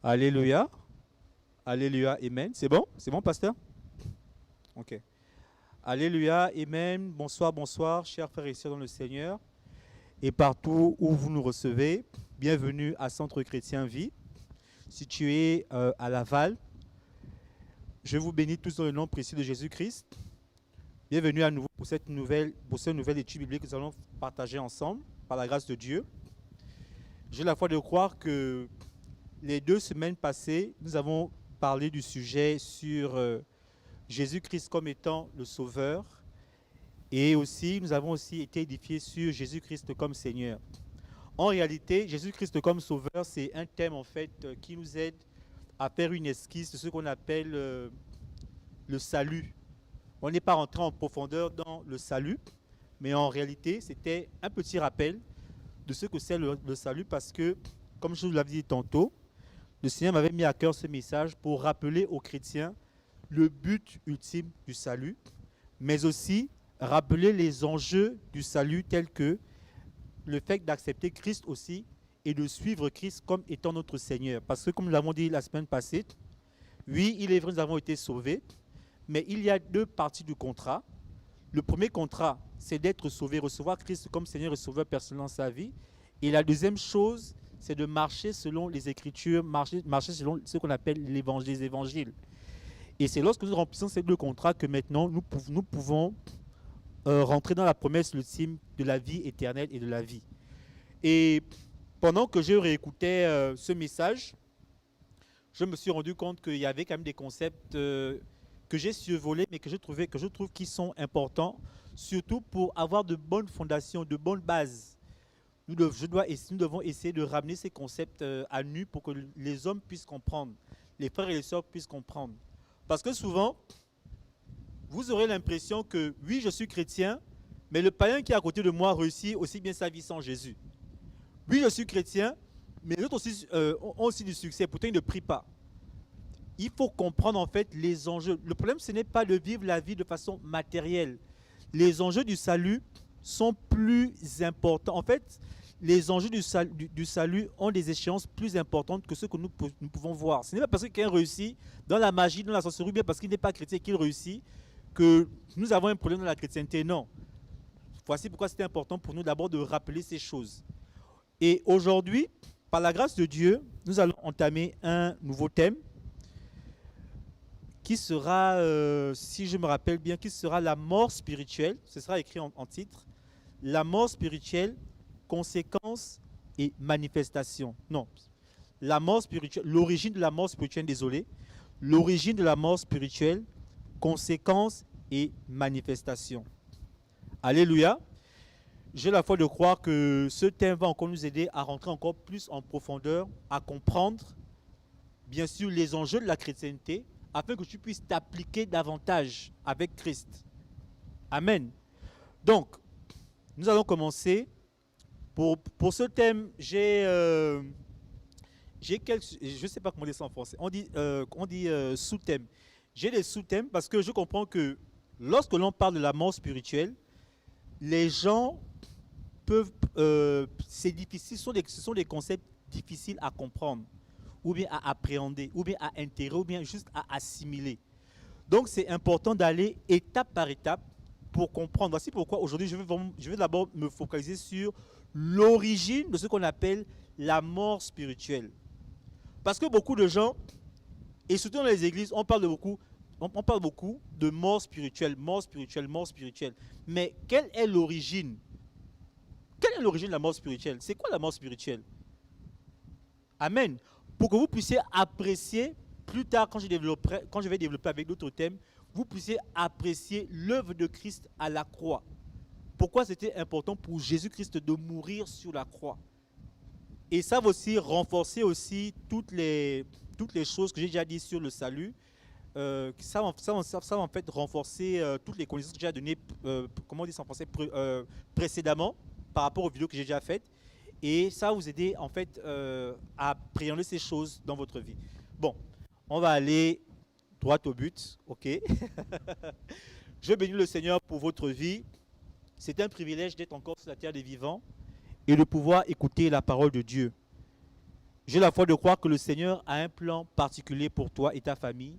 Alléluia. Alléluia. Amen. C'est bon? C'est bon, pasteur? Ok. Alléluia. Amen. Bonsoir, bonsoir, chers frères et sœurs dans le Seigneur. Et partout où vous nous recevez, bienvenue à Centre Chrétien Vie, situé à Laval. Je vous bénis tous dans le nom précieux de Jésus-Christ. Bienvenue à nouveau pour cette nouvelle étude biblique que nous allons partager ensemble, par la grâce de Dieu. J'ai la foi de croire que les 2 semaines passées, nous avons parlé du sujet sur Jésus-Christ comme étant le Sauveur. Et aussi, nous avons aussi été édifiés sur Jésus-Christ comme Seigneur. En réalité, Jésus-Christ comme Sauveur, c'est un thème en fait qui nous aide à faire une esquisse de ce qu'on appelle le salut. On n'est pas rentré en profondeur dans le salut, mais en réalité, c'était un petit rappel de ce que c'est le salut parce que, comme je vous l'avais dit tantôt, le Seigneur m'avait mis à cœur ce message pour rappeler aux chrétiens le but ultime du salut, mais aussi rappeler les enjeux du salut tels que le fait d'accepter Christ aussi et de suivre Christ comme étant notre Seigneur. Parce que comme nous l'avons dit la semaine passée, oui, il est vrai, nous avons été sauvés, mais il y a 2 parties du contrat. Le premier contrat, c'est d'être sauvé, recevoir Christ comme Seigneur et Sauveur personnel dans sa vie. Et la deuxième chose, c'est de marcher selon les Écritures, marcher selon ce qu'on appelle les évangiles. Et c'est lorsque nous remplissons ces 2 contrats que maintenant nous pouvons rentrer dans la promesse ultime de la vie éternelle et de la vie. Et pendant que je réécoutais ce message, je me suis rendu compte qu'il y avait quand même des concepts que j'ai survolés, mais que je trouve qui sont importants, surtout pour avoir de bonnes fondations, de bonnes bases. Nous devons essayer de ramener ces concepts à nu pour que les hommes puissent comprendre, les frères et les sœurs puissent comprendre. Parce que souvent, vous aurez l'impression que oui, je suis chrétien, mais le païen qui est à côté de moi réussit aussi bien sa vie sans Jésus. Oui, je suis chrétien, mais les autres aussi, ont aussi du succès, pourtant ils ne prient pas. Il faut comprendre en fait les enjeux. Le problème, ce n'est pas de vivre la vie de façon matérielle. Les enjeux du salut sont plus importants. En fait, les enjeux du salut ont des échéances plus importantes que ce que nous pouvons voir. Ce n'est pas parce que quelqu'un réussit dans la magie, dans la sorcellerie, bien parce qu'il n'est pas chrétien qu'il réussit, que nous avons un problème dans la chrétienté. Non. Voici pourquoi c'était important pour nous d'abord de rappeler ces choses. Et aujourd'hui, par la grâce de Dieu, nous allons entamer un nouveau thème qui sera, si je me rappelle bien, qui sera la mort spirituelle. Ce sera écrit en titre. La mort spirituelle, conséquences et manifestations. Non, la mort spirituelle, l'origine de la mort spirituelle, désolé. L'origine de la mort spirituelle, conséquences et manifestations. Alléluia. J'ai la foi de croire que ce thème va encore nous aider à rentrer encore plus en profondeur, à comprendre, bien sûr, les enjeux de la chrétienté, afin que tu puisses t'appliquer davantage avec Christ. Amen. Donc, nous allons commencer. Pour ce thème, j'ai quelques... Je ne sais pas comment dire ça en français. On dit sous-thème. J'ai des sous-thèmes parce que je comprends que lorsque l'on parle de la mort spirituelle, les gens peuvent... c'est difficile, ce sont des concepts difficiles à comprendre, ou bien à appréhender, ou bien à intégrer, ou bien juste à assimiler. Donc c'est important d'aller étape par étape pour comprendre. Voici pourquoi aujourd'hui je vais d'abord me focaliser sur l'origine de ce qu'on appelle la mort spirituelle. Parce que beaucoup de gens, et surtout dans les églises, on parle beaucoup de mort spirituelle, mort spirituelle, mort spirituelle. Mais quelle est l'origine? Quelle est l'origine de la mort spirituelle? C'est quoi la mort spirituelle? Amen. Pour que vous puissiez apprécier, plus tard quand je vais développer avec d'autres thèmes, vous puissiez apprécier l'œuvre de Christ à la croix. Pourquoi c'était important pour Jésus-Christ de mourir sur la croix. Et ça va aussi renforcer aussi toutes les choses que j'ai déjà dit sur le salut. Ça va en fait renforcer toutes les connaissances que j'ai déjà données, comment on dit ça en français, précédemment, par rapport aux vidéos que j'ai déjà faites. Et ça va vous aider en fait à appréhender ces choses dans votre vie. Bon, on va aller droit au but, ok. Je bénis le Seigneur pour votre vie. C'est un privilège d'être encore sur la terre des vivants et de pouvoir écouter la parole de Dieu. J'ai la foi de croire que le Seigneur a un plan particulier pour toi et ta famille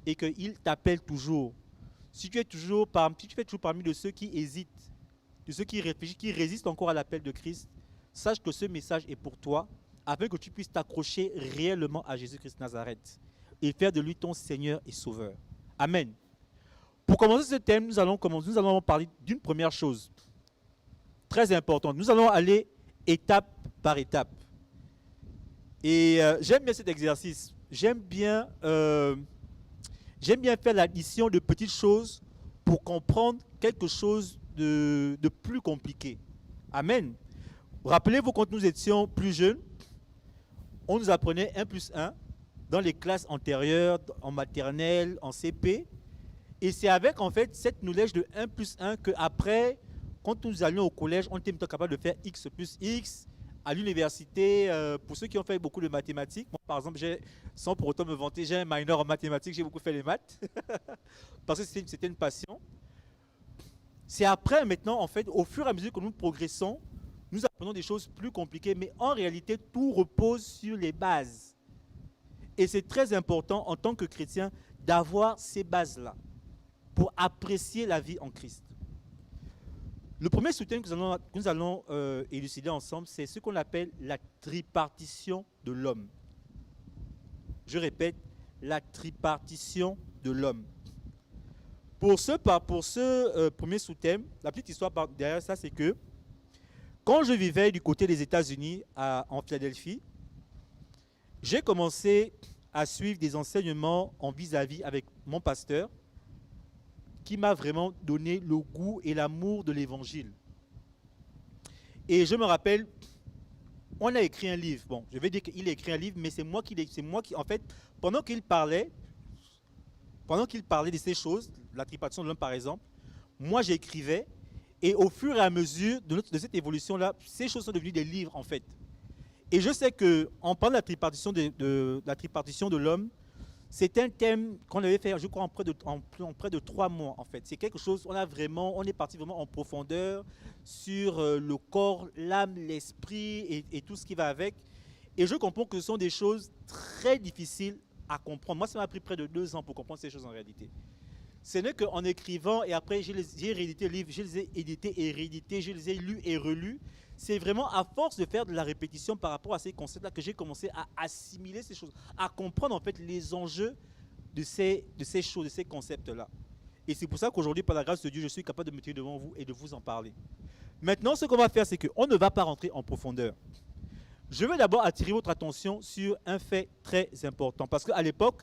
et qu'il t'appelle toujours. Si tu fais toujours parmi de ceux qui hésitent, de ceux qui réfléchissent, qui résistent encore à l'appel de Christ, sache que ce message est pour toi afin que tu puisses t'accrocher réellement à Jésus-Christ de Nazareth et faire de lui ton Seigneur et Sauveur. Amen. Pour commencer ce thème, nous allons parler d'une première chose très importante. Nous allons aller étape par étape. Et j'aime bien cet exercice. J'aime bien faire l'addition de petites choses pour comprendre quelque chose de plus compliqué. Amen. Rappelez-vous, quand nous étions plus jeunes, on nous apprenait 1 plus 1 dans les classes antérieures, en maternelle, en CP. Et c'est avec en fait cette knowledge de 1 plus 1 qu'après, quand nous allions au collège, on était capable de faire X plus X. À l'université, pour ceux qui ont fait beaucoup de mathématiques, moi par exemple, sans pour autant me vanter, j'ai un minor en mathématiques, j'ai beaucoup fait les maths, parce que c'était une passion. C'est après maintenant, en fait, au fur et à mesure que nous progressons, nous apprenons des choses plus compliquées, mais en réalité, tout repose sur les bases. Et c'est très important en tant que chrétien d'avoir ces bases-là pour apprécier la vie en Christ. Le premier sous-thème que nous allons élucider ensemble, c'est ce qu'on appelle la tripartition de l'homme. Je répète, la tripartition de l'homme. Pour ce premier sous-thème, la petite histoire derrière ça, c'est que quand je vivais du côté des États-Unis, en Philadelphie, j'ai commencé à suivre des enseignements en vis-à-vis avec mon pasteur, qui m'a vraiment donné le goût et l'amour de l'évangile. Et je me rappelle, on a écrit un livre. Bon, je vais dire qu'il a écrit un livre, mais c'est moi qui, en fait, pendant qu'il parlait de ces choses, la tripartition de l'homme par exemple, moi j'écrivais, et au fur et à mesure de cette évolution-là, ces choses sont devenues des livres en fait. Et je sais qu'en parlant de la tripartition de l'homme, c'est un thème qu'on avait fait, je crois, en près de 3 mois, en fait. C'est quelque chose, on est parti vraiment en profondeur sur le corps, l'âme, l'esprit et tout ce qui va avec. Et je comprends que ce sont des choses très difficiles à comprendre. Moi, ça m'a pris près de 2 ans pour comprendre ces choses en réalité. Ce n'est qu'en écrivant, et après, j'ai réédité le livre, je les ai édités et réédités, je les ai lus et relus. C'est vraiment à force de faire de la répétition par rapport à ces concepts-là que j'ai commencé à assimiler ces choses, à comprendre en fait les enjeux de ces choses, de ces concepts-là. Et c'est pour ça qu'aujourd'hui, par la grâce de Dieu, je suis capable de me tenir devant vous et de vous en parler. Maintenant, ce qu'on va faire, c'est qu'on ne va pas rentrer en profondeur. Je veux d'abord attirer votre attention sur un fait très important. Parce qu'à l'époque,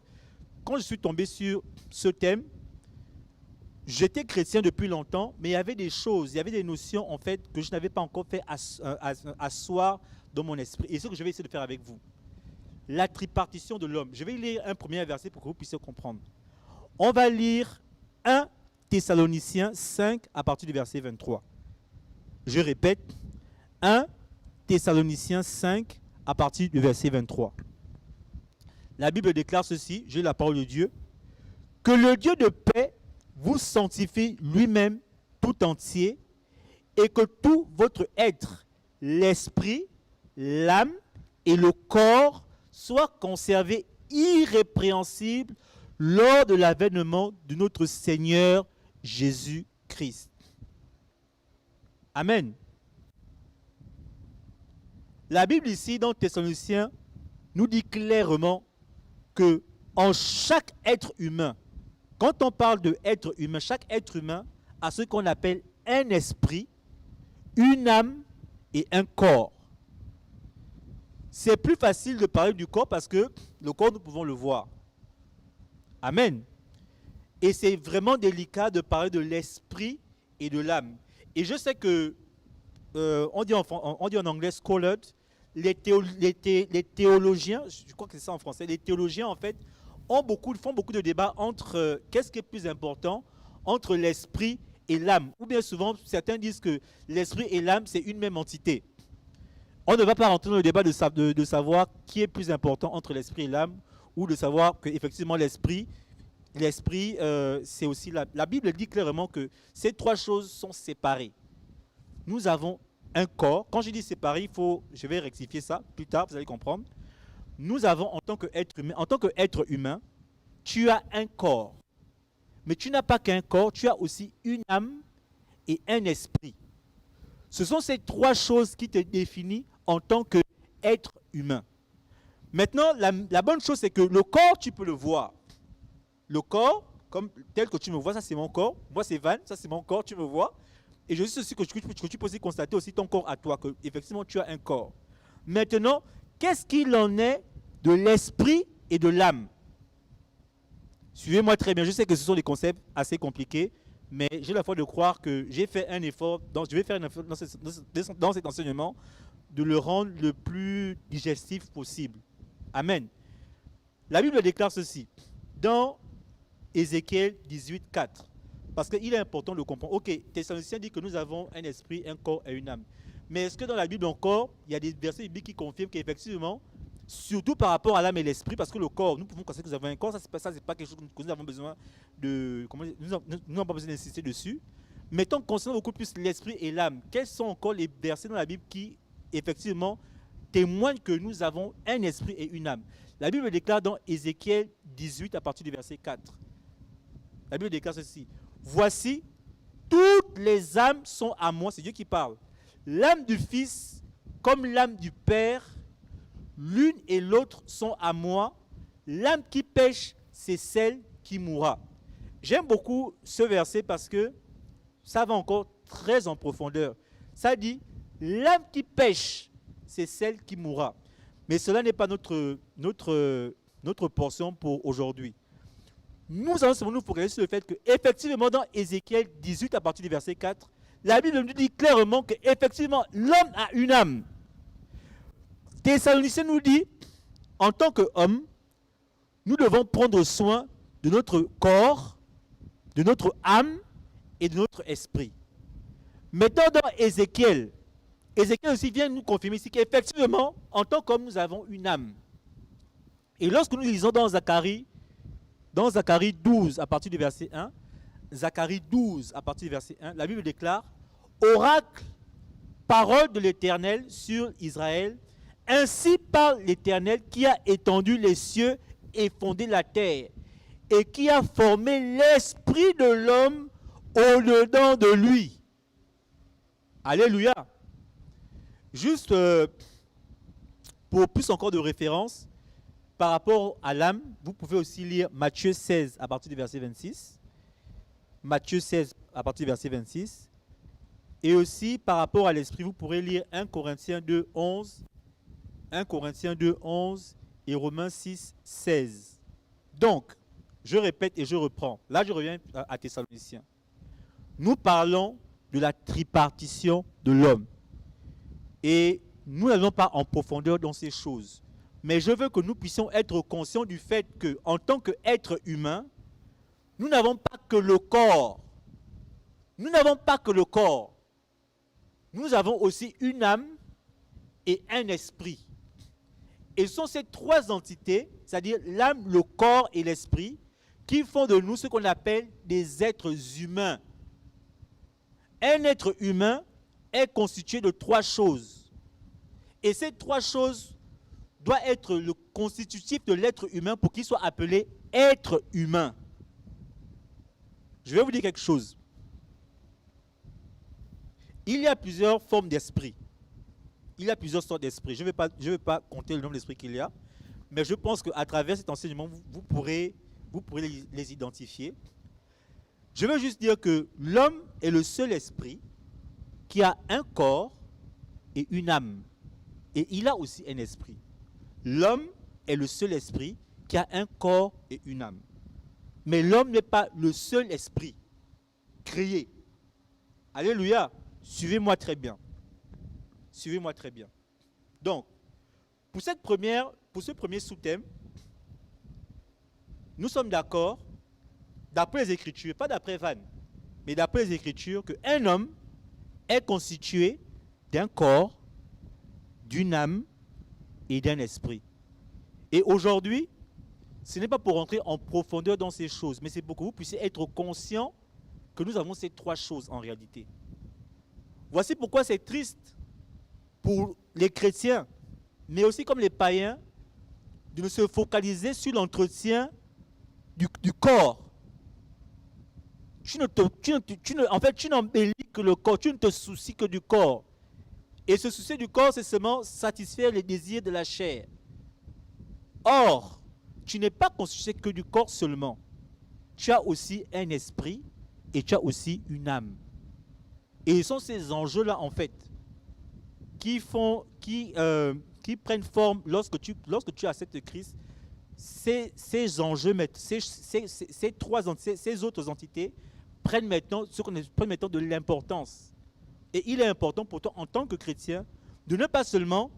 quand je suis tombé sur ce thème, j'étais chrétien depuis longtemps, mais il y avait des choses, il y avait des notions en fait que je n'avais pas encore fait asseoir dans mon esprit. Et c'est ce que je vais essayer de faire avec vous. La tripartition de l'homme. Je vais lire un premier verset pour que vous puissiez comprendre. On va lire 1 Thessaloniciens 5 à partir du verset 23. Je répète, 1 Thessaloniciens 5 à partir du verset 23. La Bible déclare ceci, j'ai la parole de Dieu, que le Dieu de paix vous sanctifie lui-même tout entier et que tout votre être, l'esprit, l'âme et le corps soient conservés irrépréhensibles lors de l'avènement de notre Seigneur Jésus-Christ. Amen. La Bible ici, dans Thessaloniciens, nous dit clairement que en chaque être humain, quand on parle d'être humain, chaque être humain a ce qu'on appelle un esprit, une âme et un corps. C'est plus facile de parler du corps parce que le corps, nous pouvons le voir. Amen. Et c'est vraiment délicat de parler de l'esprit et de l'âme. Et je sais que, on dit en anglais scholared, les théologiens, je crois que c'est ça en français, les théologiens en fait, font beaucoup de débats entre qu'est-ce qui est plus important entre l'esprit et l'âme. Ou bien souvent, certains disent que l'esprit et l'âme, c'est une même entité. On ne va pas rentrer dans le débat de savoir qui est plus important entre l'esprit et l'âme, ou de savoir qu'effectivement l'esprit, c'est aussi la Bible dit clairement que ces 3 choses sont séparées. Nous avons un corps. Quand je dis séparé, je vais rectifier ça plus tard, vous allez comprendre. nous avons en tant qu'être humain, tu as un corps. Mais tu n'as pas qu'un corps, tu as aussi une âme et un esprit. Ce sont ces trois choses qui te définissent en tant qu'être humain. Maintenant, la bonne chose, c'est que le corps, tu peux le voir. Le corps, comme tel que tu me vois, ça c'est mon corps. Moi, c'est Van, ça c'est mon corps, tu me vois. Et je dis aussi que tu peux aussi constater aussi ton corps à toi, que effectivement tu as un corps. Maintenant, qu'est-ce qu'il en est de l'esprit et de l'âme? Suivez-moi très bien. Je sais que ce sont des concepts assez compliqués, mais j'ai la foi de croire que j'ai fait un effort, je vais faire un effort dans cet enseignement, de le rendre le plus digestif possible. Amen. La Bible déclare ceci, dans Ézéchiel 18, 4. Parce qu'il est important de comprendre. Ok, Thessaloniciens dit que nous avons un esprit, un corps et une âme. Mais est-ce que dans la Bible encore, il y a des versets bibliques qui confirment qu'effectivement, surtout par rapport à l'âme et l'esprit, parce que le corps, nous pouvons constater que nous avons un corps, ça c'est pas quelque chose que nous avons besoin de... nous n'avons pas besoin d'insister dessus. Mettons concernant beaucoup plus l'esprit et l'âme. Quels sont encore les versets dans la Bible qui, effectivement, témoignent que nous avons un esprit et une âme? La Bible déclare dans Ézéchiel 18 à partir du verset 4. La Bible déclare ceci. Voici, toutes les âmes sont à moi, c'est Dieu qui parle. L'âme du Fils comme l'âme du Père, l'une et l'autre sont à moi. L'âme qui pêche, c'est celle qui mourra. J'aime beaucoup ce verset parce que ça va encore très en profondeur. Ça dit, l'âme qui pêche, c'est celle qui mourra. Mais cela n'est pas notre portion pour aujourd'hui. Nous allons seulement nous focaliser sur le fait que, effectivement, dans Ézéchiel 18, à partir du verset 4, la Bible nous dit clairement que, effectivement, l'homme a une âme. Thessaloniciens nous dit, en tant qu'homme, nous devons prendre soin de notre corps, de notre âme et de notre esprit. Maintenant, dans Ézéchiel aussi vient nous confirmer ici qu'effectivement, en tant qu'homme, nous avons une âme. Et lorsque nous lisons dans Zacharie 12, à partir du verset 1, Zacharie 12, à partir du verset 1, la Bible déclare « Oracle, parole de l'Éternel sur Israël, ainsi parle l'Éternel qui a étendu les cieux et fondé la terre, et qui a formé l'esprit de l'homme au-dedans de lui. » Alléluia. Juste pour plus encore de références, par rapport à l'âme, vous pouvez aussi lire Matthieu 16 à partir du verset 26. Matthieu 16 à partir du verset 26. Et aussi par rapport à l'esprit, vous pourrez lire 1 Corinthiens 2, 11. 1 Corinthiens 2, 11 et Romains 6, 16. Donc, je répète et je reprends. Là, je reviens à Thessaloniciens. Nous parlons de la tripartition de l'homme. Et nous n'allons pas en profondeur dans ces choses. Mais je veux que nous puissions être conscients du fait qu'en tant qu'être humain, nous n'avons pas que le corps. Nous n'avons pas que le corps. Nous avons aussi une âme et un esprit. Et ce sont ces trois entités, c'est-à-dire l'âme, le corps et l'esprit, qui font de nous ce qu'on appelle des êtres humains. Un être humain est constitué de trois choses. Et ces trois choses doit être le constitutif de l'être humain pour qu'il soit appelé être humain. Je vais vous dire quelque chose. Il y a plusieurs formes d'esprit. Il y a plusieurs sortes d'esprit. Je ne vais pas compter le nombre d'esprits qu'il y a, mais je pense qu'à travers cet enseignement, vous pourrez les identifier. Je veux juste dire que l'homme est le seul esprit qui a un corps et une âme. Et il a aussi un esprit. L'homme est le seul esprit qui a un corps et une âme. Mais l'homme n'est pas le seul esprit créé. Alléluia. Suivez-moi très bien. Suivez-moi très bien. Donc, pour ce premier sous-thème, nous sommes d'accord, d'après les Écritures, pas d'après Van, mais d'après les Écritures, qu'un homme est constitué d'un corps, d'une âme et d'un esprit. Et aujourd'hui, ce n'est pas pour rentrer en profondeur dans ces choses, mais c'est pour que vous puissiez être conscient que nous avons ces trois choses en réalité. Voici pourquoi c'est triste pour les chrétiens, mais aussi comme les païens, de ne se focaliser sur l'entretien du corps. En fait, tu n'embellis que le corps, tu ne te soucies que du corps. Et se soucier du corps, c'est seulement satisfaire les désirs de la chair. Or, tu n'es pas constitué que du corps seulement. Tu as aussi un esprit et tu as aussi une âme. Et ce sont ces enjeux-là, en fait, qui prennent forme lorsque tu acceptes Christ. Ces enjeux, ces autres entités prennent maintenant de l'importance. Et il est important pour toi, en tant que chrétien, de ne pas seulement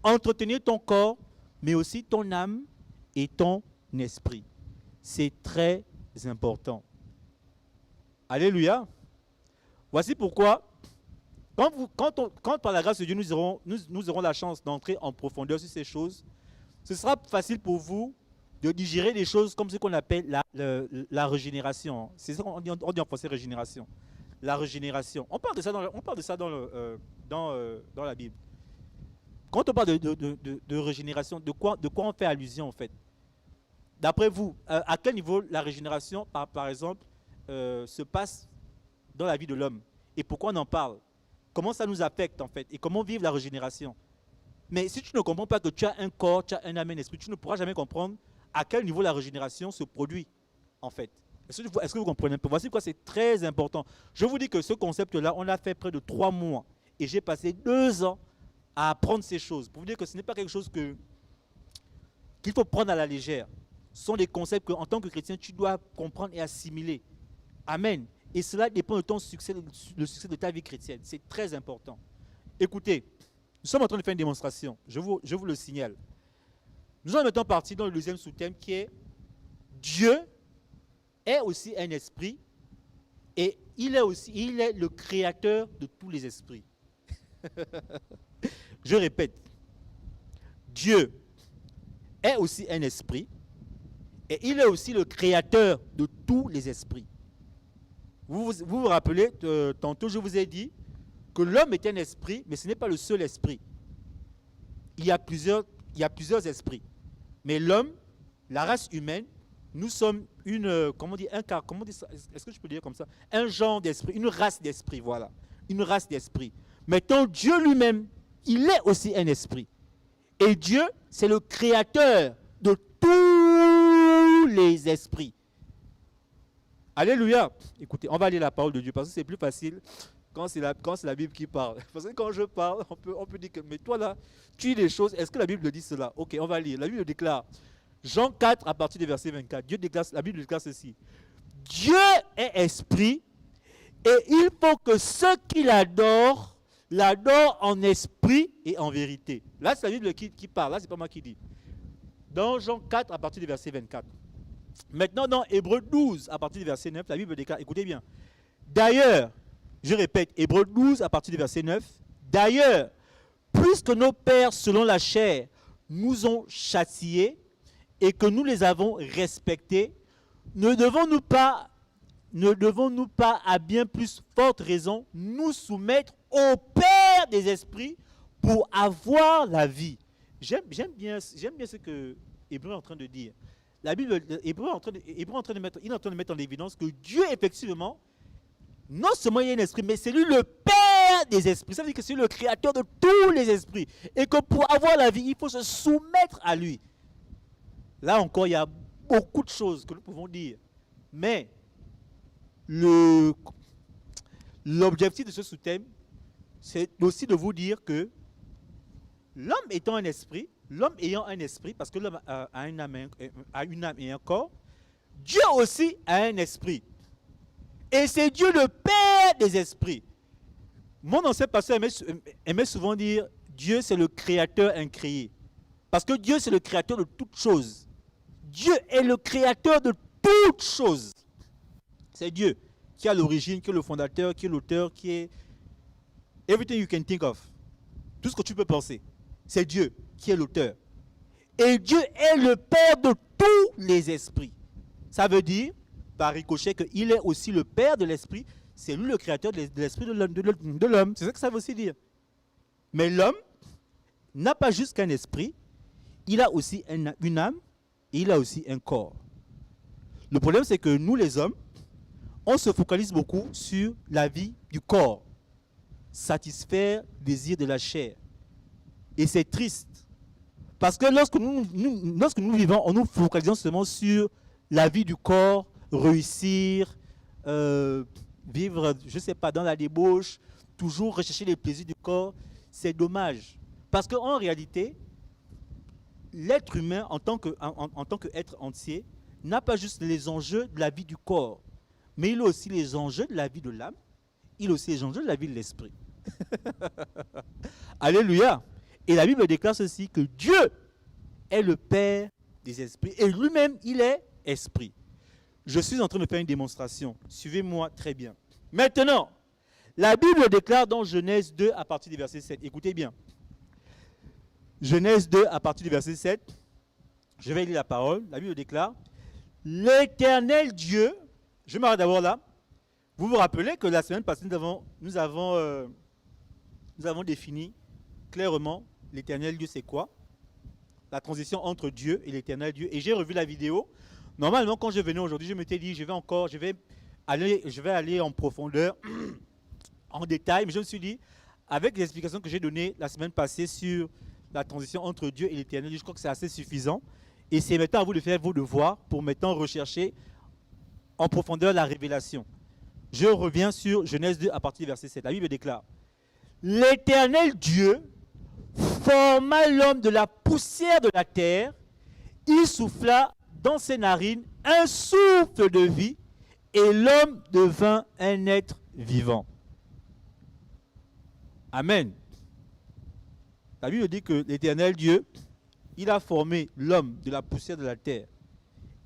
entretenir ton corps, mais aussi ton âme et ton esprit. C'est très important. Alléluia. Voici pourquoi, quand par la grâce de Dieu, nous aurons la chance d'entrer en profondeur sur ces choses, ce sera facile pour vous de digérer des choses comme ce qu'on appelle la régénération. C'est ça qu'on dit en français, régénération. La régénération. On parle de ça dans la Bible. Quand on parle de régénération, de quoi on fait allusion en fait? D'après vous, à quel niveau la régénération, par exemple, se passe dans la vie de l'homme? Et pourquoi on en parle? Comment ça nous affecte en fait? Et comment vivre la régénération? Mais si tu ne comprends pas que tu as un corps, tu as un âme et un esprit, tu ne pourras jamais comprendre à quel niveau la régénération se produit en fait. Est-ce que vous comprenez un peu? Voici pourquoi c'est très important. Je vous dis que ce concept-là, on l'a fait près de 3 mois. Et j'ai passé 2 ans à apprendre ces choses. Pour vous dire que ce n'est pas quelque chose qu'il faut prendre à la légère. Ce sont des concepts qu'en tant que chrétien, tu dois comprendre et assimiler. Amen. Et cela dépend de ton succès, le succès de ta vie chrétienne. C'est très important. Écoutez, nous sommes en train de faire une démonstration. Je vous le signale. Nous sommes maintenant partis dans le deuxième sous-thème qui est Dieu est aussi un esprit et il est le créateur de tous les esprits. Je répète, Dieu est aussi un esprit et il est aussi le créateur de tous les esprits. Vous rappelez, tantôt je vous ai dit que l'homme est un esprit, mais ce n'est pas le seul esprit. Il y a plusieurs esprits. Mais l'homme, la race humaine, nous sommes est-ce que je peux dire comme ça? Un genre d'esprit, une race d'esprit, voilà. Une race d'esprit. Maintenant, Dieu lui-même, il est aussi un esprit. Et Dieu, c'est le créateur de tous les esprits. Alléluia. Écoutez, on va lire la parole de Dieu parce que c'est plus facile quand c'est la Bible qui parle. Parce que quand je parle, on peut dire que, mais toi là, tu dis des choses, est-ce que la Bible dit cela? Ok, on va lire. La Bible déclare, Jean 4 à partir du verset 24, la Bible déclare ceci. Dieu est esprit et il faut que ceux qui l'adorent en esprit et en vérité. Là, c'est la Bible qui parle, là, c'est pas moi qui dis. Dans Jean 4 à partir du verset 24. Maintenant, dans Hébreux 12 à partir du verset 9, la Bible déclare, écoutez bien. D'ailleurs, je répète, Hébreux 12 à partir du verset 9. D'ailleurs, puisque nos pères selon la chair nous ont châtiés et que nous les avons respectés, ne devons-nous pas à bien plus forte raison nous soumettre au Père des esprits pour avoir la vie? J'aime bien ce que Hébreu est en train de dire. La Bible, Hébreu est en train de mettre en évidence que Dieu, effectivement, non seulement il y a un esprit, mais c'est lui le Père des esprits. Ça veut dire que c'est le créateur de tous les esprits. Et que pour avoir la vie, il faut se soumettre à lui. Là encore, il y a beaucoup de choses que nous pouvons dire. Mais l'objectif de ce sous-thème, c'est aussi de vous dire que l'homme étant un esprit, l'homme ayant un esprit, parce que l'homme a une âme et un corps, Dieu aussi a un esprit. Et c'est Dieu le Père des esprits. Mon ancien pasteur aimait souvent dire Dieu c'est le créateur incréé. Parce que Dieu c'est le créateur de toutes choses. Dieu est le créateur de toutes choses. C'est Dieu qui a l'origine, qui est le fondateur, qui est l'auteur, qui est everything you can think of. Tout ce que tu peux penser. C'est Dieu qui est l'auteur. Et Dieu est le Père de tous les esprits. Ça veut dire, par ricochet, qu'il est aussi le Père de l'esprit. C'est lui le créateur de l'esprit de l'homme. C'est ça que ça veut aussi dire. Mais l'homme n'a pas juste qu'un esprit. il a aussi une âme et il a aussi un corps. Le problème, c'est que nous, les hommes, on se focalise beaucoup sur la vie du corps, satisfaire le désir de la chair. Et c'est triste. Parce que lorsque nous vivons, on nous focalisons seulement sur la vie du corps, réussir, vivre, je ne sais pas, dans la débauche, toujours rechercher les plaisirs du corps. C'est dommage. Parce qu'en réalité, l'être humain, en tant qu'être entier, n'a pas juste les enjeux de la vie du corps, mais il a aussi les enjeux de la vie de l'âme, il a aussi les enjeux de la vie de l'esprit. Alléluia. Et la Bible déclare ceci, que Dieu est le Père des esprits, et lui-même, il est esprit. Je suis en train de faire une démonstration. Suivez-moi très bien. Maintenant, la Bible déclare dans Genèse 2 à partir du verset 7. Écoutez bien. Genèse 2 à partir du verset 7. Je vais lire la parole. La Bible déclare, l'Éternel Dieu, je m'arrête d'abord là. Vous vous rappelez que la semaine passée, nous avons défini clairement l'Éternel Dieu c'est quoi? La transition entre Dieu et l'Éternel Dieu. Et j'ai revu la vidéo. Normalement, quand je venais aujourd'hui, je m'étais dit, je vais aller en profondeur, en détail. Mais je me suis dit, avec les explications que j'ai données la semaine passée sur la transition entre Dieu et l'Éternel Dieu, je crois que c'est assez suffisant. Et c'est maintenant à vous de faire vos devoirs pour maintenant rechercher en profondeur la révélation. Je reviens sur Genèse 2 à partir du verset 7. La Bible déclare, l'Éternel Dieu forma l'homme de la poussière de la terre, il souffla dans ses narines un souffle de vie, et l'homme devint un être vivant. Amen. La Bible dit que l'Éternel Dieu, il a formé l'homme de la poussière de la terre,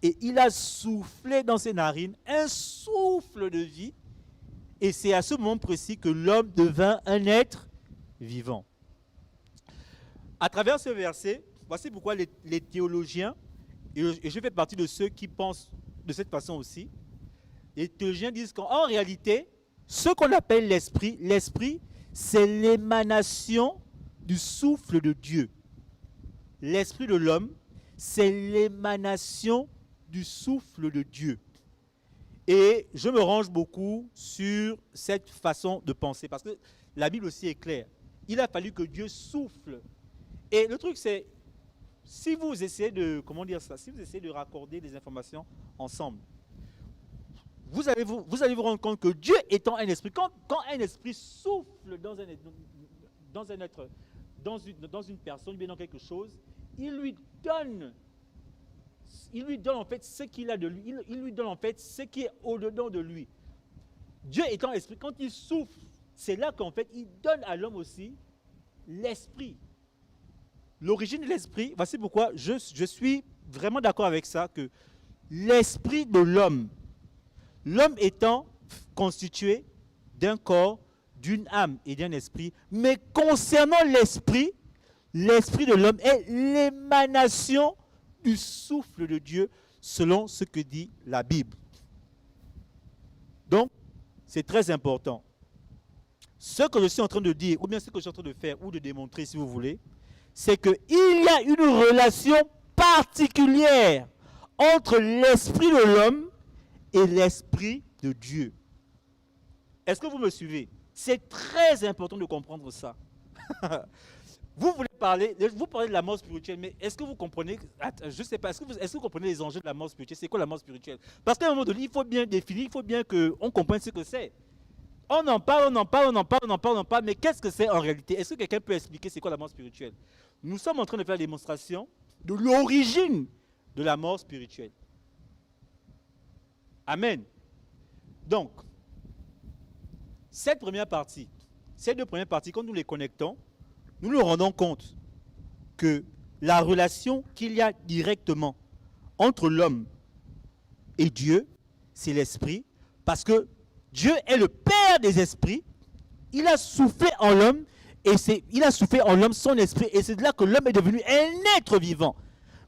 et il a soufflé dans ses narines un souffle de vie, et c'est à ce moment précis que l'homme devint un être vivant. À travers ce verset, voici pourquoi les théologiens, et je fais partie de ceux qui pensent de cette façon aussi, les théologiens disent qu'en réalité, ce qu'on appelle l'esprit, c'est l'émanation du souffle de Dieu. L'esprit de l'homme, c'est l'émanation du souffle de Dieu. Et je me range beaucoup sur cette façon de penser, parce que la Bible aussi est claire. Il a fallu que Dieu souffle. Et le truc, c'est, si vous essayez de raccorder les informations ensemble, vous allez vous rendre compte que Dieu étant un esprit, quand un esprit souffle dans une personne, bien dans quelque chose, il lui donne en fait ce qu'il a de lui, il lui donne en fait ce qui est au-dedans de lui. Dieu étant esprit, quand il souffle, c'est là qu'en fait il donne à l'homme aussi l'esprit. L'origine de l'esprit, voici pourquoi je suis vraiment d'accord avec ça, que l'esprit de l'homme étant constitué d'un corps, d'une âme et d'un esprit, mais concernant l'esprit de l'homme est l'émanation du souffle de Dieu, selon ce que dit la Bible. Donc, c'est très important. Ce que je suis en train de dire, ou bien ce que je suis en train de faire, ou de démontrer, si vous voulez, c'est qu'il y a une relation particulière entre l'esprit de l'homme et l'esprit de Dieu. Est-ce que vous me suivez? C'est très important de comprendre ça. Vous parlez de la mort spirituelle, mais est-ce que vous comprenez, je ne sais pas, est-ce que vous comprenez les enjeux de la mort spirituelle? C'est quoi la mort spirituelle? Parce qu'à un moment donné, il faut bien définir, il faut bien qu'on comprenne ce que c'est. On en parle, mais qu'est-ce que c'est en réalité? Est-ce que quelqu'un peut expliquer c'est quoi la mort spirituelle? Nous sommes en train de faire la démonstration de l'origine de la mort spirituelle. Amen. Donc, ces deux premières parties, quand nous les connectons, nous nous rendons compte que la relation qu'il y a directement entre l'homme et Dieu, c'est l'esprit, parce que Dieu est le Père des esprits, il a soufflé en l'homme, il a soufflé en l'homme son esprit, et c'est de là que l'homme est devenu un être vivant.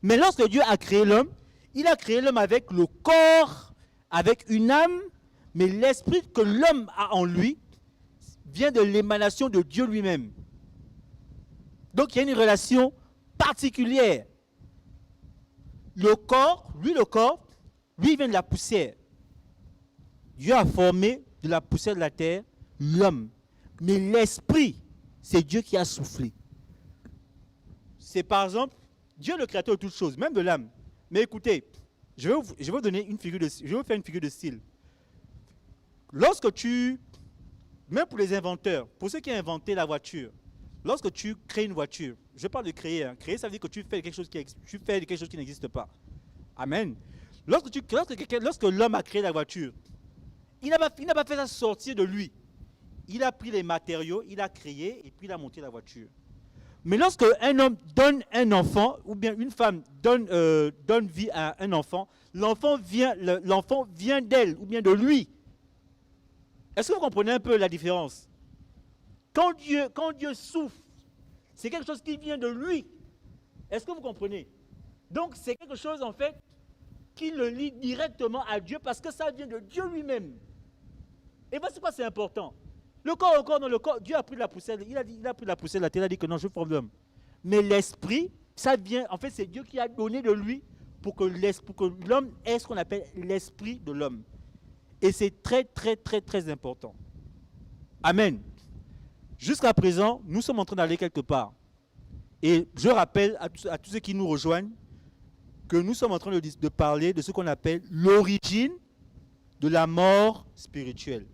Mais lorsque Dieu a créé l'homme, il a créé l'homme avec le corps, avec une âme, mais l'esprit que l'homme a en lui vient de l'émanation de Dieu lui-même. Donc il y a une relation particulière le corps, lui vient de la poussière. Dieu a formé de la poussière de la terre l'homme. Mais l'esprit, c'est Dieu qui a soufflé. C'est par exemple, Dieu est le créateur de toutes choses, même de l'âme. Mais écoutez, je vais vous donner une figure de, je vais vous faire une figure de style. Lorsque tu, même pour les inventeurs, pour ceux qui ont inventé la voiture, lorsque tu crées une voiture, je parle de créer, hein. Créer, ça veut dire que tu fais quelque chose qui n'existe pas. Amen. Lorsque l'homme a créé la voiture, il n'a pas fait ça sortir de lui. Il a pris les matériaux, il a créé et puis il a monté la voiture. Mais lorsque un homme donne un enfant, ou bien une femme donne vie à un enfant, l'enfant vient d'elle, ou bien de lui. Est-ce que vous comprenez un peu la différence? Quand Dieu souffle, c'est quelque chose qui vient de lui. Est-ce que vous comprenez? Donc c'est quelque chose en fait qui le lie directement à Dieu parce que ça vient de Dieu lui-même. Et voici pourquoi c'est important. Le corps, encore dans le corps, Dieu a pris de la poussière, il a pris de la poussière de la terre, il a dit que non, je forme l'homme. Mais l'esprit, ça vient, en fait, c'est Dieu qui a donné de lui pour que l'homme ait ce qu'on appelle l'esprit de l'homme. Et c'est très, très, très, très important. Amen. Jusqu'à présent, nous sommes en train d'aller quelque part. Et je rappelle à tous ceux qui nous rejoignent que nous sommes en train de parler de ce qu'on appelle l'origine de la mort spirituelle.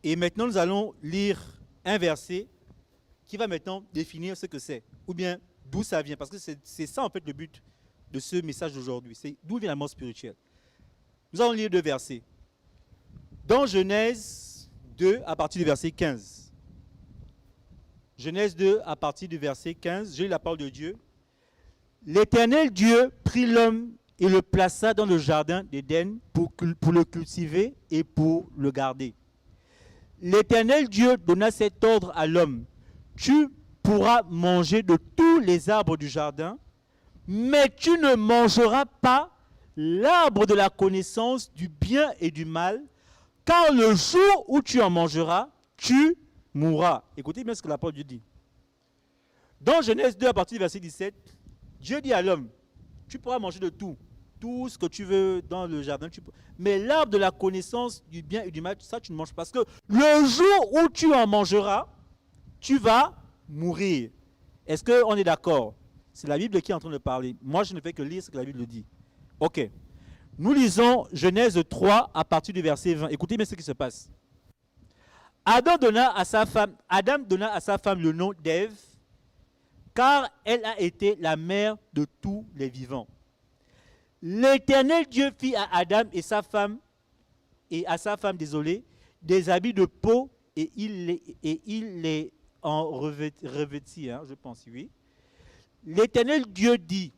Et maintenant, nous allons lire un verset qui va maintenant définir ce que c'est, ou bien d'où ça vient, parce que c'est ça en fait le but de ce message d'aujourd'hui, c'est d'où vient la mort spirituelle. Nous allons lire deux versets. Dans Genèse 2, à partir du verset 15. Genèse 2, à partir du verset 15, j'ai la parole de Dieu. L'Éternel Dieu prit l'homme et le plaça dans le jardin d'Éden pour le cultiver et pour le garder. L'Éternel Dieu donna cet ordre à l'homme. Tu pourras manger de tous les arbres du jardin, mais tu ne mangeras pas l'arbre de la connaissance du bien et du mal, car le jour où tu en mangeras, tu mourras. Écoutez bien ce que la parole de Dieu dit. Dans Genèse 2, à partir du verset 17, Dieu dit à l'homme, tu pourras manger de tout ce que tu veux dans le jardin, mais l'arbre de la connaissance du bien et du mal, ça tu ne manges pas. Parce que le jour où tu en mangeras, tu vas mourir. Est-ce qu'on est d'accord? C'est la Bible qui est en train de parler. Moi, je ne fais que lire ce que la Bible dit. Ok. Nous lisons Genèse 3 à partir du verset 20. Écoutez bien ce qui se passe. Adam donna à sa femme le nom d'Ève, car elle a été la mère de tous les vivants. L'Éternel Dieu fit à Adam et à sa femme, des habits de peau et il les en revêtit, je pense, oui. L'Éternel Dieu dit,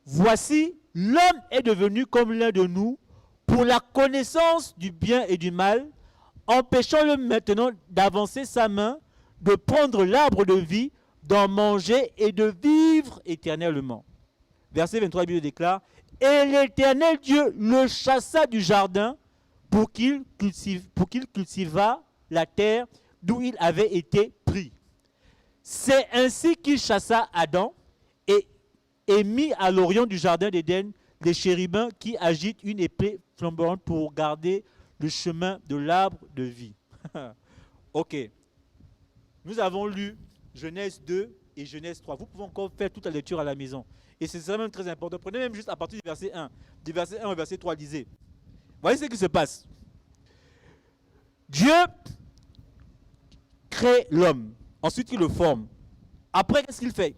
voici, l'homme est devenu comme l'un de nous pour la connaissance du bien et du mal, empêchons-le maintenant d'avancer sa main, de prendre l'arbre de vie, d'en manger et de vivre éternellement. Verset 23, la Bible déclare, et l'Éternel Dieu le chassa du jardin pour qu'il cultivât la terre d'où il avait été pris. C'est ainsi qu'il chassa Adam et mit à l'orient du jardin d'Éden des chérubins qui agitent une épée flamboyante pour garder le chemin de l'arbre de vie. Ok. Nous avons lu Genèse 2 et Genèse 3. Vous pouvez encore faire toute la lecture à la maison. Et c'est même très important. Prenez même juste à partir du verset 1. Du verset 1 au verset 3, lisez. Voyez ce qui se passe. Dieu crée l'homme. Ensuite, il le forme. Après, qu'est-ce qu'il fait?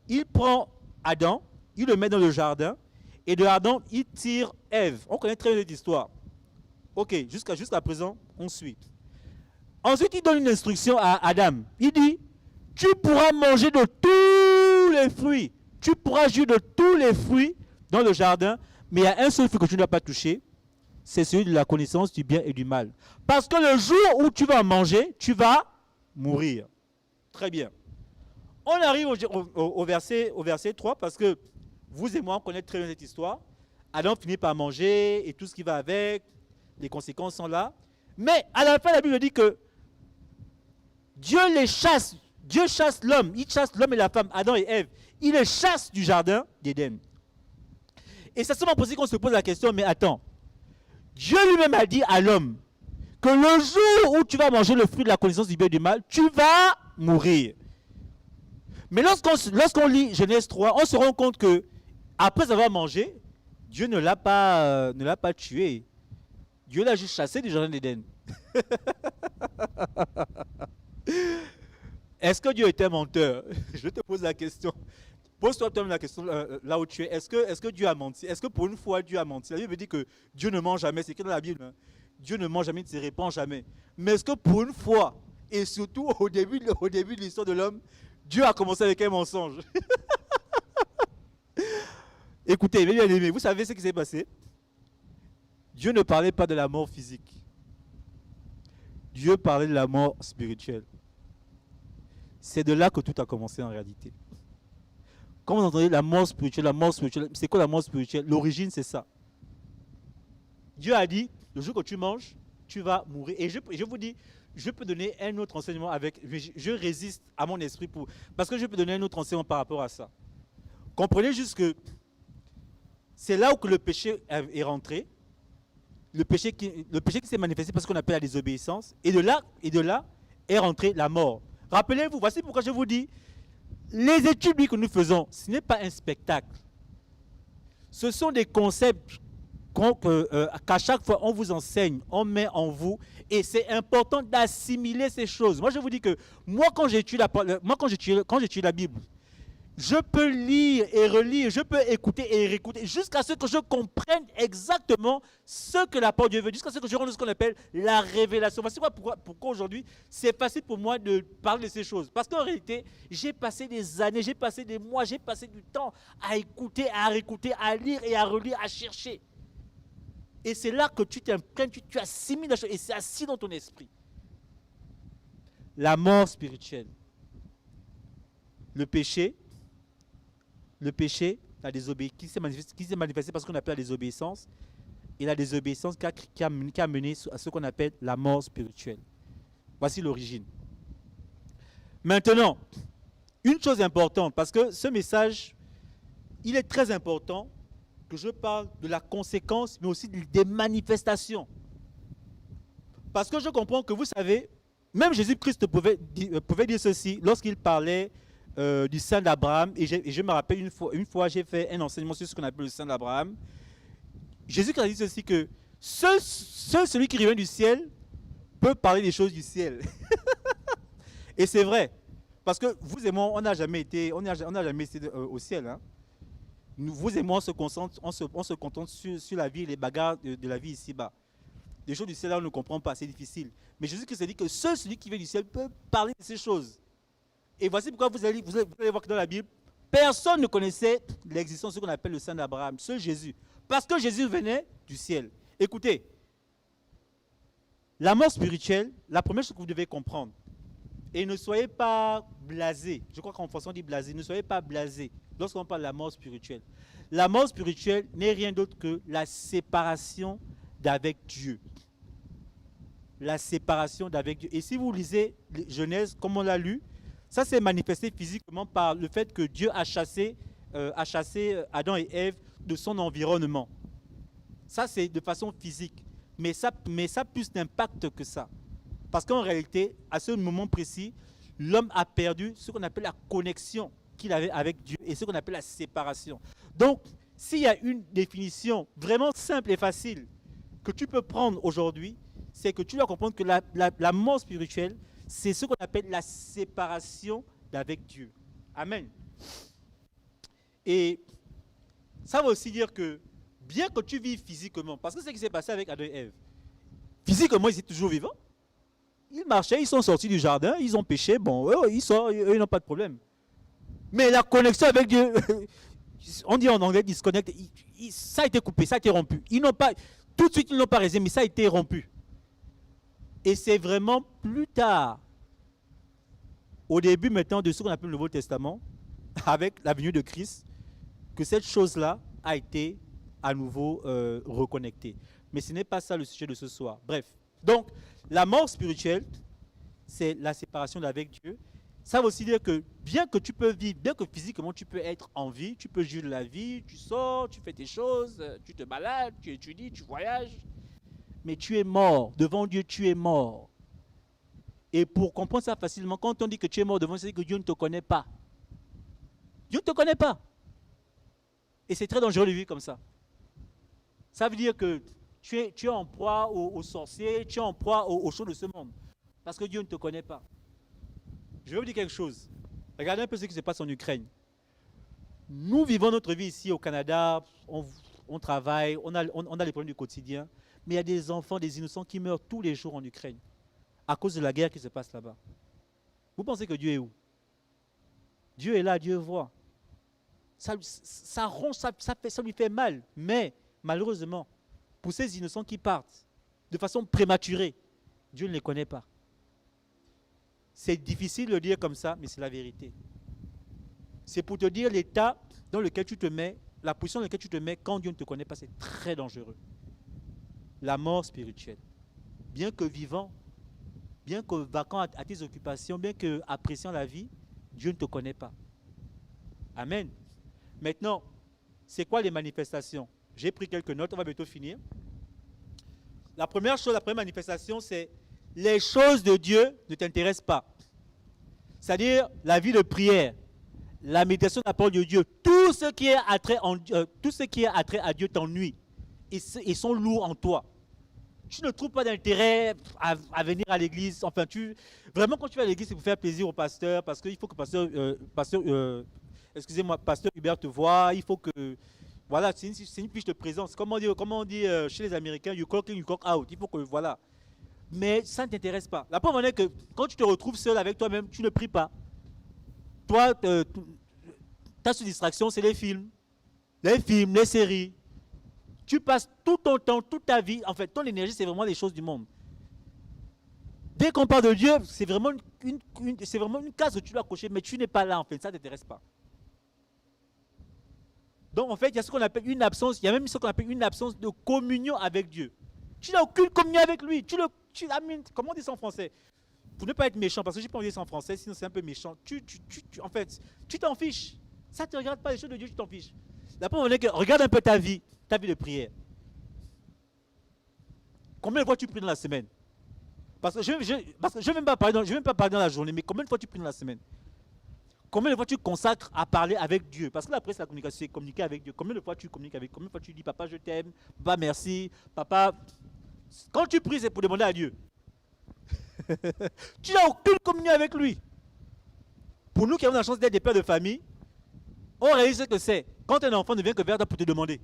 Il prend Adam, il le met dans le jardin. Et de Adam, il tire Ève. On connaît très bien cette histoire. Ok, jusqu'à présent, on suit. Ensuite, il donne une instruction à Adam. Il dit, tu pourras manger de tous les fruits. Tu pourras jouir de tous les fruits dans le jardin, mais il y a un seul fruit que tu ne dois pas toucher, c'est celui de la connaissance du bien et du mal. Parce que le jour où tu vas en manger, tu vas mourir. Très bien. On arrive au verset 3 parce que vous et moi, on connaît très bien cette histoire. Adam finit par manger et tout ce qui va avec, les conséquences sont là. Mais à la fin, la Bible dit que Dieu les chasse. Dieu chasse l'homme. Il chasse l'homme et la femme, Adam et Ève. Il les chasse du jardin d'Éden. Et c'est seulement possible qu'on se pose la question, mais attends, Dieu lui-même a dit à l'homme que le jour où tu vas manger le fruit de la connaissance du bien et du mal, tu vas mourir. Mais lorsqu'on lit Genèse 3, on se rend compte que après avoir mangé, Dieu ne l'a pas tué. Dieu l'a juste chassé du jardin d'Éden. Est-ce que Dieu était menteur? Je te pose la question. Pose-toi toi-même la question là où tu es. Est-ce que Dieu a menti? Est-ce que pour une fois Dieu a menti? La Bible dit que Dieu ne ment jamais. C'est écrit dans la Bible. Hein? Dieu ne ment jamais, il ne se répand jamais. Mais est-ce que pour une fois, et surtout au début de l'histoire de l'homme, Dieu a commencé avec un mensonge? Écoutez, bien aimé, vous savez ce qui s'est passé? Dieu ne parlait pas de la mort physique. Dieu parlait de la mort spirituelle. C'est de là que tout a commencé en réalité. Quand vous entendez la mort spirituelle, c'est quoi la mort spirituelle? L'origine, c'est ça. Dieu a dit, le jour que tu manges, tu vas mourir. Et je vous dis, je peux donner un autre enseignement avec... Je résiste à mon esprit parce que je peux donner un autre enseignement par rapport à ça. Comprenez juste que c'est là où que le péché est rentré. Le péché qui s'est manifesté parce qu'on appelle la désobéissance. Et de là est rentrée la mort. Rappelez-vous, voici pourquoi je vous dis, les études que nous faisons, ce n'est pas un spectacle. Ce sont des concepts qu'à chaque fois on vous enseigne, on met en vous, et c'est important d'assimiler ces choses. Moi je vous dis que moi quand j'étudie la Bible, je peux lire et relire, je peux écouter et réécouter jusqu'à ce que je comprenne exactement ce que la parole de Dieu veut, jusqu'à ce que je rende ce qu'on appelle la révélation. Voici pourquoi aujourd'hui c'est facile pour moi de parler de ces choses. Parce qu'en réalité, j'ai passé des années, j'ai passé des mois, j'ai passé du temps à écouter, à réécouter, à lire et à relire, à chercher. Et c'est là que tu t'imprègnes, tu assimiles la chose et c'est assis dans ton esprit. La mort spirituelle, le péché, la désobéissance, qui s'est manifesté parce qu'on appelle la désobéissance, et la désobéissance qui a mené à ce qu'on appelle la mort spirituelle. Voici l'origine. Maintenant, une chose importante, parce que ce message, il est très important que je parle de la conséquence, mais aussi des manifestations. Parce que je comprends que vous savez, même Jésus-Christ pouvait dire ceci lorsqu'il parlait du sein d'Abraham, et je me rappelle une fois j'ai fait un enseignement sur ce qu'on appelle le sein d'Abraham. Jésus a dit ceci, que seul celui qui revient du ciel peut parler des choses du ciel. Et c'est vrai, parce que vous et moi, on n'a jamais été au ciel. Hein. Vous et moi, on se contente sur la vie et les bagarres de la vie ici-bas. Les choses du ciel, là, on ne comprend pas, c'est difficile. Mais Jésus-Christ a dit que seul celui qui vient du ciel peut parler de ces choses. Et voici pourquoi vous allez voir que dans la Bible, personne ne connaissait l'existence de ce qu'on appelle le sein d'Abraham, seul Jésus. Parce que Jésus venait du ciel. Écoutez, la mort spirituelle, la première chose que vous devez comprendre, et ne soyez pas blasés, je crois qu'en français on dit blasé, ne soyez pas blasés lorsqu'on parle de la mort spirituelle. La mort spirituelle n'est rien d'autre que la séparation d'avec Dieu. La séparation d'avec Dieu. Et si vous lisez Genèse, comme on l'a lu, ça s'est manifesté physiquement par le fait que Dieu a chassé Adam et Ève de son environnement. Ça, c'est de façon physique. Mais ça a plus d'impact que ça. Parce qu'en réalité, à ce moment précis, l'homme a perdu ce qu'on appelle la connexion qu'il avait avec Dieu et ce qu'on appelle la séparation. Donc, s'il y a une définition vraiment simple et facile que tu peux prendre aujourd'hui, c'est que tu dois comprendre que la mort spirituelle, c'est ce qu'on appelle la séparation d'avec Dieu. Amen. Et ça veut aussi dire que, bien que tu vives physiquement, parce que c'est ce qui s'est passé avec Adam et Ève, physiquement, ils étaient toujours vivants. Ils marchaient, ils sont sortis du jardin, ils ont péché, bon, ils sortent, ils n'ont pas de problème. Mais la connexion avec Dieu, on dit en anglais disconnect, ça a été coupé, ça a été rompu. Tout de suite, ils n'ont pas raison, mais ça a été rompu. Et c'est vraiment plus tard, au début maintenant de ce qu'on appelle le Nouveau Testament, avec la venue de Christ, que cette chose-là a été à nouveau reconnectée. Mais ce n'est pas ça le sujet de ce soir. Bref, donc la mort spirituelle, c'est la séparation d'avec Dieu. Ça veut aussi dire que bien que tu peux vivre, bien que physiquement tu peux être en vie, tu peux jouir de la vie, tu sors, tu fais tes choses, tu te balades, tu étudies, tu voyages, mais tu es mort. Devant Dieu, tu es mort. Et pour comprendre ça facilement, quand on dit que tu es mort devant Dieu, c'est que Dieu ne te connaît pas. Dieu ne te connaît pas. Et c'est très dangereux de vivre comme ça. Ça veut dire que tu es en proie aux sorciers, tu es en proie aux choses de ce monde. Parce que Dieu ne te connaît pas. Je vais vous dire quelque chose. Regardez un peu ce qui se passe en Ukraine. Nous vivons notre vie ici au Canada, on travaille, on a les problèmes du quotidien, mais il y a des enfants, des innocents qui meurent tous les jours en Ukraine à cause de la guerre qui se passe là-bas. Vous pensez que Dieu est où? Dieu est là, Dieu voit. Ça lui fait mal, mais malheureusement, pour ces innocents qui partent de façon prématurée, Dieu ne les connaît pas. C'est difficile de le dire comme ça, mais c'est la vérité. C'est pour te dire l'état dans lequel tu te mets, la position dans laquelle tu te mets quand Dieu ne te connaît pas, c'est très dangereux. La mort spirituelle. Bien que vivant, bien que vacant à tes occupations, bien que appréciant la vie, Dieu ne te connaît pas. Amen. Maintenant, c'est quoi les manifestations? J'ai pris quelques notes, on va bientôt finir. La première chose, la première manifestation, c'est les choses de Dieu ne t'intéressent pas. C'est-à-dire la vie de prière, la méditation de la parole de Dieu, tout ce qui est attrait à Dieu t'ennuie. Ils sont lourds en toi. Tu ne trouves pas d'intérêt à venir à l'église. Enfin, vraiment, quand tu vas à l'église, c'est pour faire plaisir au pasteur, parce qu'il faut que pasteur Hubert te voie. Il faut que, voilà, c'est une fiche de présence. Comment on dit chez les Américains, you clock in, you clock out. Il faut que, voilà. Mais ça ne t'intéresse pas. La preuve en est que quand tu te retrouves seul avec toi-même, tu ne pries pas. Toi, ta seule distraction, c'est les films, les séries. Tu passes tout ton temps, toute ta vie, en fait, ton énergie, c'est vraiment les choses du monde. Dès qu'on parle de Dieu, c'est vraiment une case que tu dois cocher, mais tu n'es pas là, en fait, ça ne t'intéresse pas. Donc, en fait, il y a ce qu'on appelle une absence, il y a même ce qu'on appelle une absence de communion avec Dieu. Tu n'as aucune communion avec lui. Comment on dit ça en français? Pour ne pas être méchant, parce que je n'ai pas envie de dire ça en français, sinon c'est un peu méchant. En fait, tu t'en fiches. Ça ne te regarde pas, les choses de Dieu, tu t'en fiches. La preuve est que regarde un peu ta vie de prière. Combien de fois tu pries dans la semaine? Parce que je ne vais même pas parler dans la journée, mais combien de fois tu pries dans la semaine? Combien de fois tu consacres à parler avec Dieu? Parce que la prière, c'est la communication, c'est communiquer avec Dieu. Combien de fois tu communiques avec Dieu? Combien de fois tu dis, papa, je t'aime, papa, merci, papa. Quand tu pries, c'est pour demander à Dieu. Tu n'as aucune communion avec lui. Pour nous qui avons la chance d'être des pères de famille, on réalise ce que c'est. Quand un enfant ne vient que vers toi pour te demander.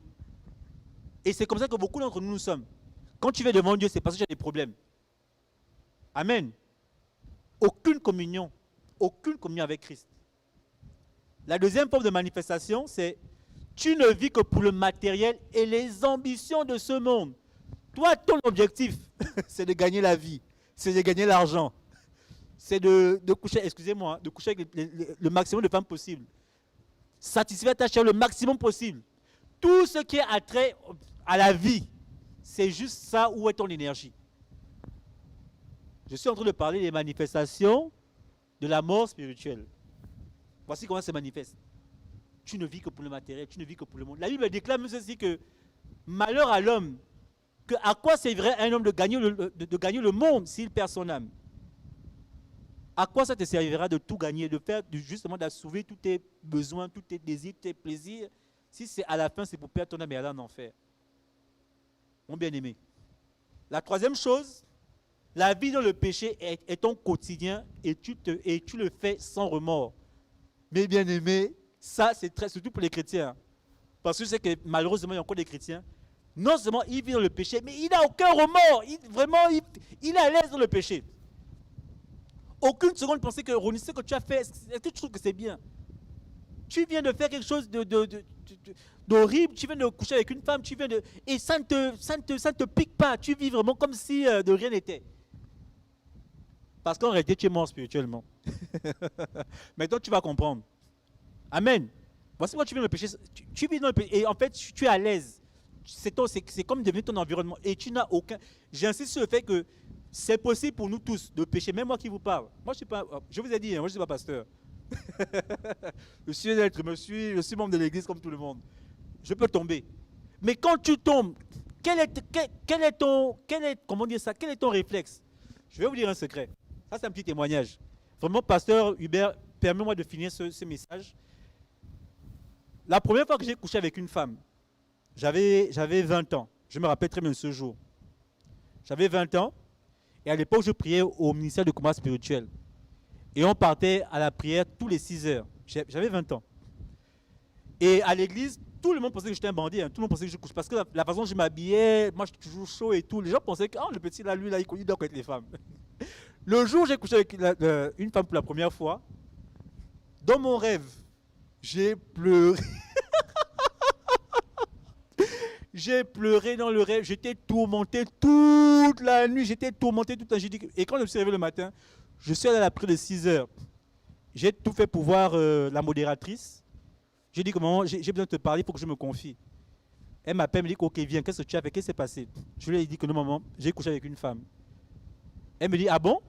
Et c'est comme ça que beaucoup d'entre nous sommes. Quand tu vas devant Dieu, c'est parce que tu as des problèmes. Amen. Aucune communion avec Christ. La deuxième forme de manifestation, c'est tu ne vis que pour le matériel et les ambitions de ce monde. Toi, ton objectif, c'est de gagner la vie, c'est de gagner l'argent, c'est de coucher, excusez-moi, de coucher avec le maximum de femmes possible. Satisfaire ta chair le maximum possible. Tout ce qui est attrait à la vie, c'est juste ça où est ton énergie. Je suis en train de parler des manifestations de la mort spirituelle. Voici comment ça se manifeste. Tu ne vis que pour le matériel, tu ne vis que pour le monde. La Bible déclare même ceci que malheur à l'homme, que à quoi servirait un homme de gagner le monde s'il perd son âme? À quoi ça te servira de tout gagner, de faire justement d'assouvir tous tes besoins, tous tes désirs, tous tes plaisirs, si c'est à la fin c'est pour perdre ton âme et aller en enfer? Mon bien-aimé. La troisième chose, la vie dans le péché est ton quotidien et tu le fais sans remords. Mes bien-aimés, ça c'est très, surtout pour les chrétiens. Parce que je sais que malheureusement il y a encore des chrétiens. Non seulement il vit dans le péché, mais il n'a aucun remords. Il est à l'aise dans le péché. Aucune seconde pensée que Ronnie, ce que tu as fait, est-ce que tu trouves que c'est bien? Tu viens de faire quelque chose d'horrible, tu viens de coucher avec une femme, et ça ne te pique pas. Tu vis vraiment comme si de rien n'était. Parce qu'en réalité, tu es mort spirituellement. Maintenant, tu vas comprendre. Amen. Voici pourquoi tu vis dans le péché. Tu vis dans le péché et en fait, tu es à l'aise. C'est comme devenir ton environnement. Et tu n'as aucun... J'insiste sur le fait que C'est possible pour nous tous de pécher, même moi qui vous parle. Moi, je suis pas, je vous ai dit, hein, moi, je ne suis pas pasteur. Je suis un être, je suis membre de l'église comme tout le monde. Je peux tomber. Mais quand tu tombes, comment dire ça, quel est ton réflexe? Je vais vous dire un secret. Ça, c'est un petit témoignage. Vraiment, pasteur Hubert, permets-moi de finir ce message. La première fois que j'ai couché avec une femme, j'avais 20 ans. Je me rappelle très bien de ce jour. J'avais 20 ans et à l'époque, je priais au ministère du combat spirituel. Et on partait à la prière tous les 6 heures. J'avais 20 ans. Et à l'église, tout le monde pensait que j'étais un bandit. Hein. Tout le monde pensait que je couche. Parce que la façon dont je m'habillais, moi, j'étais toujours chaud et tout. Les gens pensaient que le petit, là, lui, là, il doit connaître les femmes. Le jour où j'ai couché avec une femme pour la première fois, dans mon rêve, j'ai pleuré. J'ai pleuré dans le rêve. J'étais tourmenté toute la nuit. J'étais tourmenté toute la nuit. Et quand je me suis réveillé le matin, je suis allé à la prière de 6 heures. J'ai tout fait pour voir la modératrice. J'ai dit que maman, j'ai besoin de te parler, il faut que je me confie. Elle m'appelle, me dit ok, viens, qu'est-ce que tu as fait, qu'est-ce qui s'est passé? Je lui ai dit que non, maman, j'ai couché avec une femme. Elle me dit, ah bon?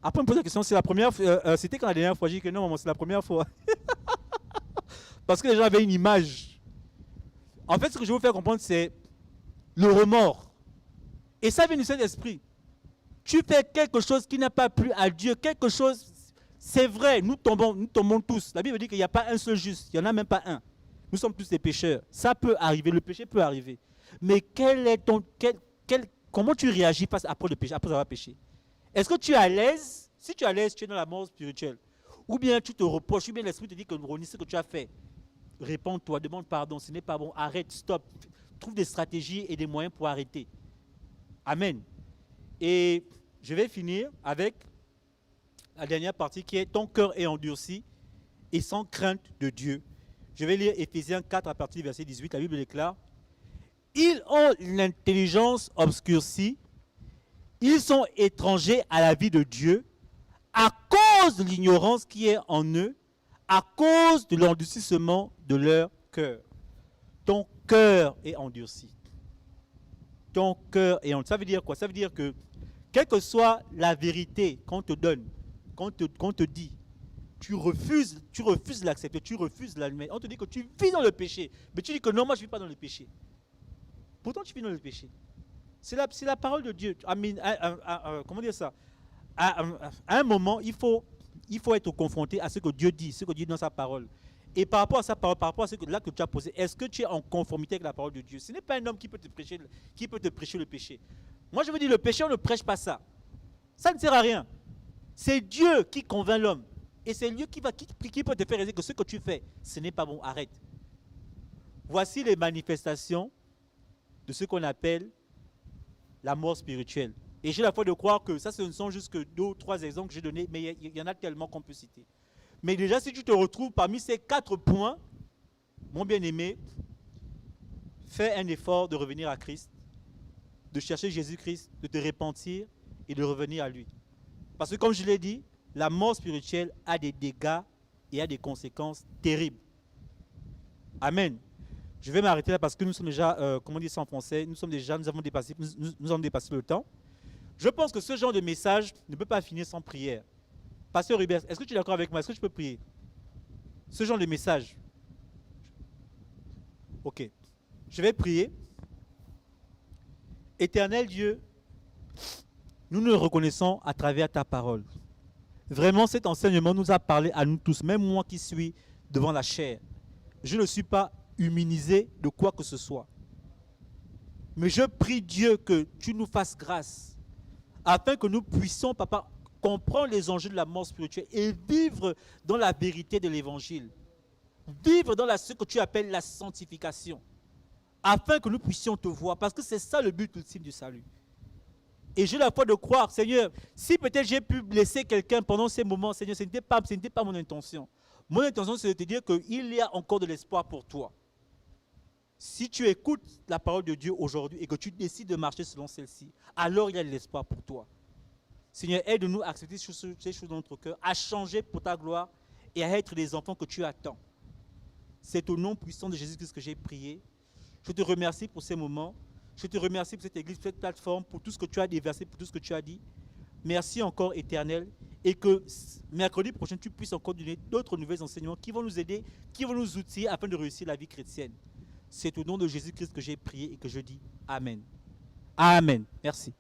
Après, elle me pose la question, c'est la première fois, c'était quand la dernière fois? J'ai dit que non, maman, c'est la première fois. Parce que les gens avaient une image. En fait, ce que je veux vous faire comprendre, c'est le remords. Et ça vient du Saint-Esprit. Tu fais quelque chose qui n'a pas plu à Dieu, quelque chose, c'est vrai, nous tombons tous. La Bible dit qu'il n'y a pas un seul juste, il n'y en a même pas un. Nous sommes tous des pécheurs. Ça peut arriver, le péché peut arriver. Mais comment tu réagis après le péché, après avoir péché? Est-ce que tu es à l'aise? Si tu es à l'aise, tu es dans la mort spirituelle. Ou bien tu te reproches, ou bien l'Esprit te dit que Ronnie, ce que tu as fait, réponds-toi, demande pardon, ce n'est pas bon, arrête, stop. Trouve des stratégies et des moyens pour arrêter. Amen. Et je vais finir avec la dernière partie qui est ton cœur est endurci et sans crainte de Dieu. Je vais lire Éphésiens 4 à partir du verset 18. La Bible déclare: ils ont l'intelligence obscurcie, ils sont étrangers à la vie de Dieu à cause de l'ignorance qui est en eux, à cause de l'endurcissement de leur cœur. Ton cœur est endurci. Ton cœur est endurci. Ça veut dire quoi? Ça veut dire que quelle que soit la vérité qu'on te donne, qu'on te dit, tu refuses de l'accepter, tu refuses de l'admettre. On te dit que tu vis dans le péché, mais tu dis que non, moi je ne vis pas dans le péché. Pourtant tu vis dans le péché. C'est la parole de Dieu. Comment dire ça? À un moment, il faut être confronté à ce que Dieu dit, ce que Dieu dit dans sa parole. Et par rapport à sa parole, par rapport à ce que tu as posé, est-ce que tu es en conformité avec la parole de Dieu? Ce n'est pas un homme qui peut te prêcher le péché. Moi je veux dire, le péché, on ne prêche pas ça. Ça ne sert à rien. C'est Dieu qui convainc l'homme. Et c'est Dieu qui peut te faire réaliser que ce que tu fais, ce n'est pas bon, arrête. Voici les manifestations de ce qu'on appelle la mort spirituelle. Et j'ai la foi de croire que ça, ce ne sont juste que 2 ou 3 exemples que j'ai donnés, mais il y en a tellement qu'on peut citer. Mais déjà, si tu te retrouves parmi ces 4 points, mon bien-aimé, fais un effort de revenir à Christ, de chercher Jésus-Christ, de te repentir et de revenir à lui. Parce que comme je l'ai dit, la mort spirituelle a des dégâts et a des conséquences terribles. Amen. Je vais m'arrêter là parce que nous sommes déjà, comment on dit ça en français, nous avons dépassé le temps. Je pense que ce genre de message ne peut pas finir sans prière. Pasteur Hubert, est-ce que tu es d'accord avec moi? Est-ce que je peux prier? Ce genre de message. Ok. Je vais prier. Éternel Dieu, nous nous reconnaissons à travers ta parole. Vraiment, cet enseignement nous a parlé à nous tous, même moi qui suis devant la chair. Je ne suis pas immunisé de quoi que ce soit. Mais je prie Dieu que tu nous fasses grâce afin que nous puissions, papa, comprendre les enjeux de la mort spirituelle et vivre dans la vérité de l'évangile. Vivre dans ce que tu appelles la sanctification. Afin que nous puissions te voir. Parce que c'est ça le but ultime du salut. Et j'ai la foi de croire, Seigneur, si peut-être j'ai pu blesser quelqu'un pendant ces moments, Seigneur, ce n'était pas mon intention. Mon intention, c'est de te dire qu'il y a encore de l'espoir pour toi. Si tu écoutes la parole de Dieu aujourd'hui et que tu décides de marcher selon celle-ci, alors il y a de l'espoir pour toi. Seigneur, aide-nous à accepter ces choses dans notre cœur, à changer pour ta gloire et à être les enfants que tu attends. C'est au nom puissant de Jésus-Christ que j'ai prié. Je te remercie pour ces moments. Je te remercie pour cette église, pour cette plateforme, pour tout ce que tu as déversé, pour tout ce que tu as dit. Merci encore, Éternel. Et que mercredi prochain, tu puisses encore donner d'autres nouveaux enseignements qui vont nous aider, qui vont nous outiller afin de réussir la vie chrétienne. C'est au nom de Jésus-Christ que j'ai prié et que je dis Amen. Amen. Merci.